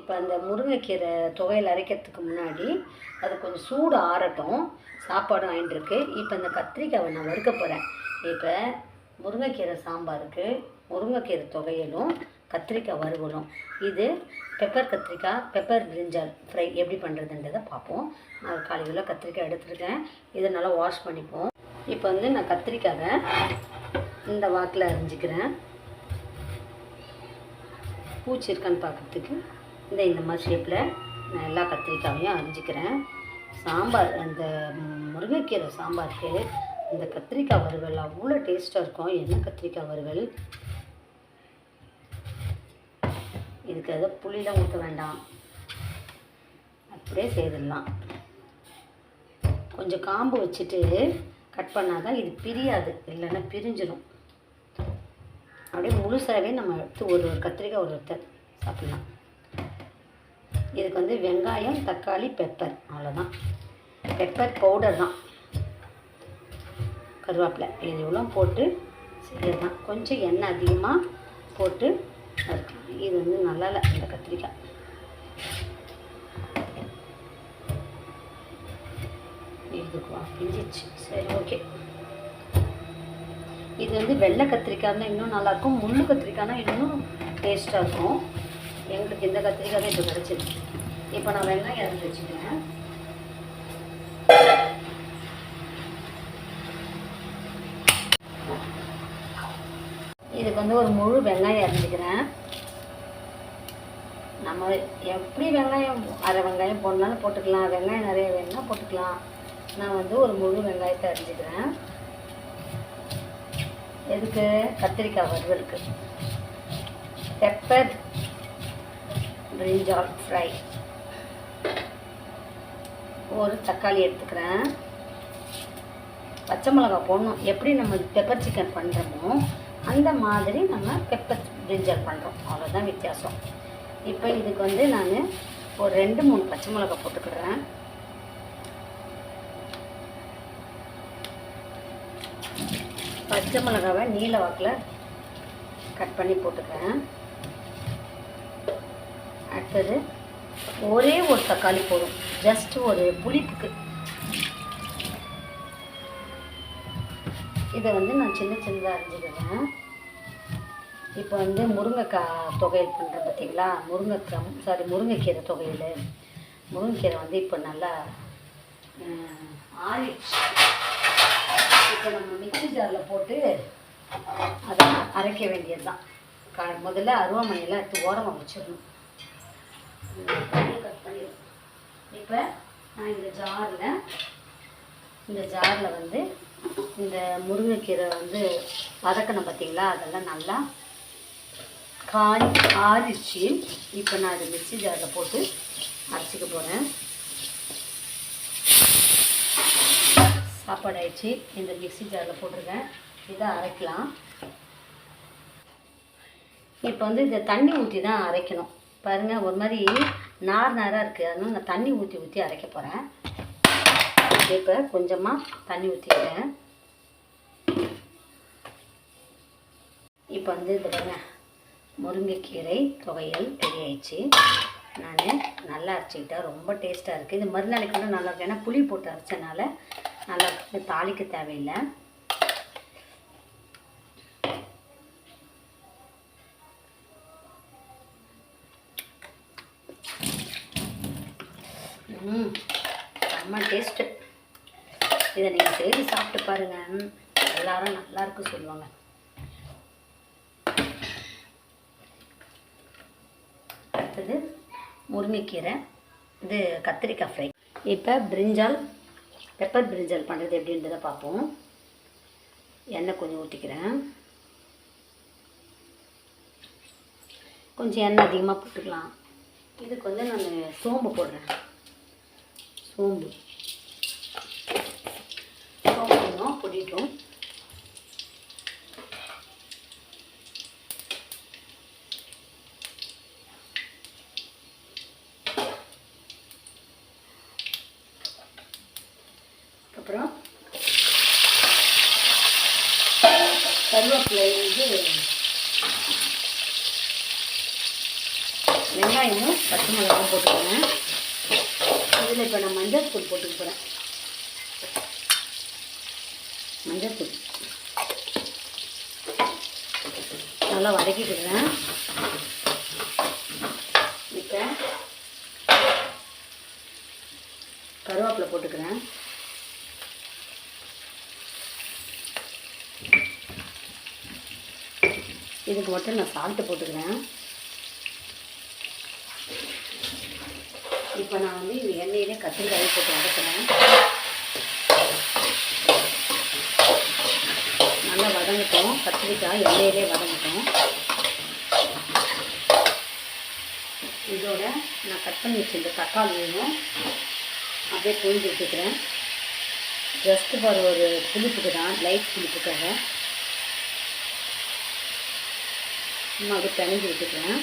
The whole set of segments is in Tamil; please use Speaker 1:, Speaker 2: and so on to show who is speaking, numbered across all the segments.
Speaker 1: இப்போ அந்த முருங்கைக்கீரை துவையல் அரைக்கிறதுக்கு முன்னாடி அது கொஞ்சம் சூடு ஆறட்டும். சாப்பாடும் ஆயின்ட்டுருக்கு. இப்போ இந்த கத்திரிக்காவை நான் வறுக்க போகிறேன். இப்போ முருங்கைக்கீரை சாம்பாருக்கு முருங்கைக்கீரை துவையலும் கத்திரிக்காய் வறுவலும். இது பெப்பர் கத்திரிக்காய், பெப்பர் பிரிஞ்சால் ஃப்ரை எப்படி பண்ணுறதுன்றதை பார்ப்போம். நான் 1/4 கிலோ கத்திரிக்காய் எடுத்துருக்கேன். இதை நல்லா வாஷ் பண்ணிப்போம். இப்போ வந்து நான் கத்திரிக்காவை இந்த வாக்கில் அரிஞ்சிக்கிறேன். பூச்சி இருக்கான்னு பார்க்குறதுக்கு இந்த மாதிரி ஷேப்பில் நான் எல்லா கத்திரிக்காயையும் அரிஞ்சிக்கிறேன். சாம்பார் அந்த முருங்கைக்கீரை சாம்பாருக்கு இந்த கத்திரிக்காய் வறுவல் அவ்வளோ டேஸ்ட்டாக இருக்கும். எண்ணெய் கத்திரிக்காய் வறுவல். இதுக்கு எதோ புளியெலாம் ஊற்ற வேண்டாம், அப்படியே செய்திடலாம். கொஞ்சம் காம்பு வச்சுட்டு கட் பண்ணால் தான் இது பிரியாது, இல்லைன்னா பிரிஞ்சிடும். அப்படியே முழுசாகவே நம்ம எடுத்து ஒரு கத்திரிக்காய் ஒருத்தர் சாப்பிட்லாம். இதுக்கு வந்து வெங்காயம், தக்காளி, பெப்பர், அவ்வளோதான். பெப்பர் பவுடர் தான், கருவேப்பிலை, இது இவ்வளோ போட்டு செய்யறது. கொஞ்சம் எண்ணெய் அதிகமாக போட்டு இது வந்து நல்லா இல்லை இந்த கத்திரிக்காய். இதுக்கு பிஞ்சிச்சு. சரி, ஓகே. இது வந்து வெள்ளை கத்திரிக்காய்னா இன்னும் நல்லாயிருக்கும், முள்ளு கத்திரிக்காய்னா இன்னும் டேஸ்ட்டாக இருக்கும். எங்களுக்கு இந்த கத்திரிக்காய் தான் இப்போ கிடச்சிருக்கு. இப்போ நான் வெங்காயம் அரைச்சி வச்சுக்கிறேன். இதுக்கு வந்து ஒரு முழு வெங்காயம் அரைஞ்சிக்கிறேன். நம்ம எப்படி வெங்காயம் அரை வெங்காயம் போடனாலும் போட்டுக்கலாம், வெங்காயம் நிறைய வேணும்னா போட்டுக்கலாம். நான் வந்து ஒரு முழு வெங்காயத்தை அரைஞ்சிக்கிறேன். எதுக்கு? கத்திரிக்காய் வறுவலுக்கு. பெப்பர் பிரிஞ்சால் ஃப்ரை. ஒரு தக்காளி எடுத்துக்கிறேன். பச்சை மிளகாய் போடணும். எப்படி நம்ம பெப்பர் சிக்கன் பண்ணுறோமோ அந்த மாதிரி நம்ம பெப்பர் பிரிஞ்சால் பண்ணுறோம், அவ்வளோதான் வித்தியாசம். இப்போ இதுக்கு வந்து நான் ஒரு 2-3 பச்சை மிளகாய் போட்டுக்கிறேன். பச்சை மிளகாவை நீல வாக்கில் கட் பண்ணி போட்டுக்கிறேன். அடுத்தது ஒரே ஒரு தக்காளி போதும், ஜஸ்ட் ஒரு புளிப்புக்கு. இதை வந்து நான் சின்ன சின்னதாக அரிஞ்சுக்கிறேன். இப்போ வந்து முருங்கைக்காய் துவையல் பண்ணுறேன் பார்த்தீங்களா, முருங்கைக்கீரை துவையல். முருங்கைக்கீரை வந்து இப்போ நல்லா ஆறிடுச்சு. இப்போ நம்ம மிக்ஸி ஜாரில் போட்டு அதை அரைக்க வேண்டியது தான். முதல்ல அருவாமனையெல்லாம் எடுத்து ஓரமாக வச்சிடணும். கட் பண்ணிடுவோம். இப்போ நான் இந்த ஜாரில் வந்து இந்த முருங்கைக்கீரை வந்து வதக்கணும் பார்த்தீங்களா, அதெல்லாம் நல்லா ஆறிடுச்சு. இப்போ நான் அதை மிக்ஸி ஜாரில் போட்டு அரைச்சிக்க போகிறேன். சாப்பாடு ஆயிடுச்சு. இந்த மிக்ஸி ஜாரில் போட்டிருக்கேன். இதை அரைக்கலாம். இப்போ வந்து இதை தண்ணி ஊற்றி தான் அரைக்கணும். பாருங்கள், ஒரு மாதிரி நாராக இருக்குது. அதனால் நான் தண்ணி ஊற்றி அரைக்க போகிறேன். இப்போ கொஞ்சமாக தண்ணி ஊற்றிக்கிறேன். இப்போ வந்து இது பாருங்கள், முருங்கைக்கீரை துவையல் ரெடி ஆயிடுச்சு. நான் நல்லா அரைச்சிக்கிட்டேன். ரொம்ப டேஸ்ட்டாக இருக்குது. இது மறுநாளைக்கு கூட நல்லா இருக்கும். ஏன்னா புளி போட்டு அரைச்சனால நல்லா தாளிக்க தேவையில்லை. செம்ம டேஸ்ட்டு. இதை நீங்கள் செய்து சாப்பிட்டு பாருங்கள், எல்லாரும் நல்லாயிருக்கு சொல்லுவாங்க. அடுத்தது முருங்கைக்கீரை, இது கத்திரிக்காய் ஃப்ரை. இப்போ பெப்பர் பிரிஞ்சால் பண்ணுறது எப்படின்றத பார்ப்போம். எண்ணெய் கொஞ்சம் ஊற்றிக்கிறேன். கொஞ்சம் எண்ணெய் அதிகமாக போட்டுக்கலாம். இதுக்கு வந்து நான் சோம்பு போடுறேன். சோம்பு பொடிட்டும். அப்புறம் கருவேப்பிலை வந்து வெங்காயம் வெங்காயமும் பச்சை மிளகாவும் போட்டுக்கிறேன். இதில் இப்போ நான் மஞ்சள் தூள் போட்டுக்க போகிறேன். மஞ்சள் தூள் நல்லா வதக்கிக்கிறேன். இப்போ கருவேப்பிலை போட்டுக்கிறேன். இதுக்கு மட்டும் நான் சால்ட்டு போட்டுக்கிறேன். இப்போ நான் வந்து இந்த எண்ணெயிலே கத்திரிக்காயை போட்டு வதக்குறேன். நல்லா வதங்கட்டும். கத்திரிக்காய் எண்ணெயிலே வதங்கட்டும். இதோட நான் கட் பண்ணி வச்சுருந்த தக்காளியும் அப்படியே புழிஞ்சு விட்டுக்கிறேன். ஜஸ்ட்டு ஃபார் ஒரு புளிப்புக்கு தான், லைட் புளிப்புக்காக இன்னும் அப்படியே பிணைஞ்சி விட்டுக்கிறேன்.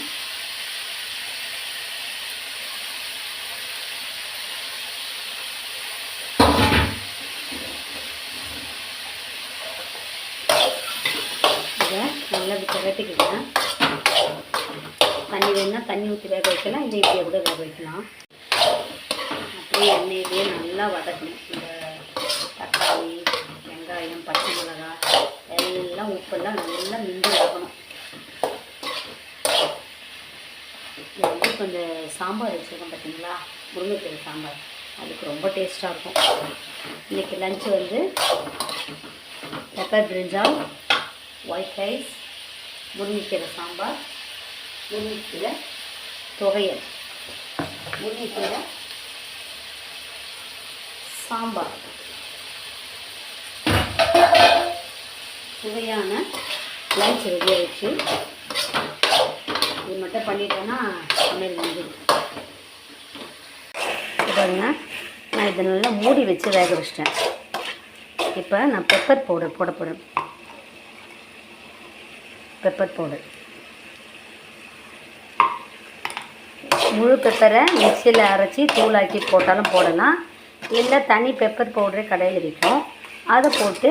Speaker 1: இதை நல்லா திரட்டிக்கிறேன். தண்ணி வேணுன்னா தண்ணி ஊற்றி வேக வைக்கலாம், இதை இப்படியே கூட வேக வைக்கலாம். அப்படியே எண்ணெயிலே நல்லா வதக்கணும். இந்த தக்காளி, வெங்காயம், பச்சை மிளகாய் எல்லாம் உப்பெல்லாம் நல்லா மிஞ்சி வதக்கணும். இது வந்து இப்போ இந்த சாம்பார் வச்சுருக்கோம் பார்த்தீங்களா, முருங்கைக்கீரை சாம்பார், அதுக்கு ரொம்ப டேஸ்ட்டாக இருக்கும். இன்றைக்கி லஞ்சு வந்து பெப்பர் பிரிஞ்சால், ஒயிட் ரைஸ், முருங்கைக்கீரை சாம்பார், முருங்கைக்கீரை துவையல், முருங்கைக்கீரை சாம்பார், சுவையான லஞ்ச் ரெடி ஆகிடுச்சு. இது மட்டும் பண்ணிட்டேன்னா சமையல் முடிஞ்சிடும். பாருங்க, நான் இதை நல்லா மூடி வச்சு வேக வச்சிட்டேன். இப்போ நான் பெப்பர் பவுடர் போட போகிறேன். பெப்பர் பவுடர், முழு பெப்பரை மிக்சியில் அரைச்சி தூளாக்கி போட்டாலும் போடலாம், இல்லை தனி பெப்பர் பவுடரே கடையில் விற்கும், அதை போட்டு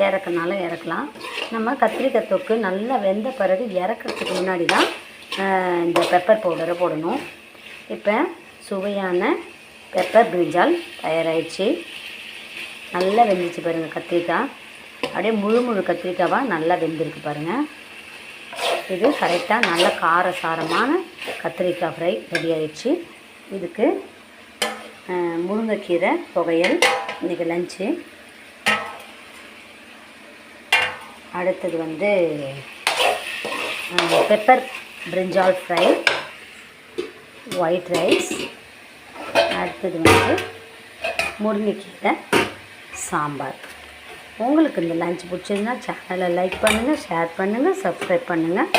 Speaker 1: இறக்குனாலும் இறக்கலாம். நம்ம கத்திரிக்காய் தொக்கு நல்லா வெந்த பிறகு இறக்கிறதுக்கு முன்னாடி தான் இந்த பெப்பர் பவுடரை போடணும். இப்போ சுவையான பெப்பர் பிரிஞ்சால் தயாராகிடுச்சு. நல்லா வெந்துச்சு பாருங்கள். கத்திரிக்காய் அப்படியே முழு கத்திரிக்காவாக நல்லா வெந்திருக்கு பாருங்கள். இது கரெக்டாக நல்ல காரசாரமான கத்திரிக்காய் ஃப்ரை ரெடி ஆகிடுச்சு. இதுக்கு முருங்கைக்கீரை துவையல் இன்றைக்கி லஞ்சு. அடுத்தது வந்து பெப்பர் பிரிஞ்சால் ஃப்ரை, ஒயிட் ரைஸ். அடுத்தது வந்து முருங்கைக்கீரை சாம்பார். உங்களுக்கு இந்த லஞ்ச் பிடிச்சிருந்தா சேனலை லைக் பண்ணுங்கள், ஷேர் பண்ணுங்கள், சப்ஸ்கிரைப் பண்ணுங்கள்.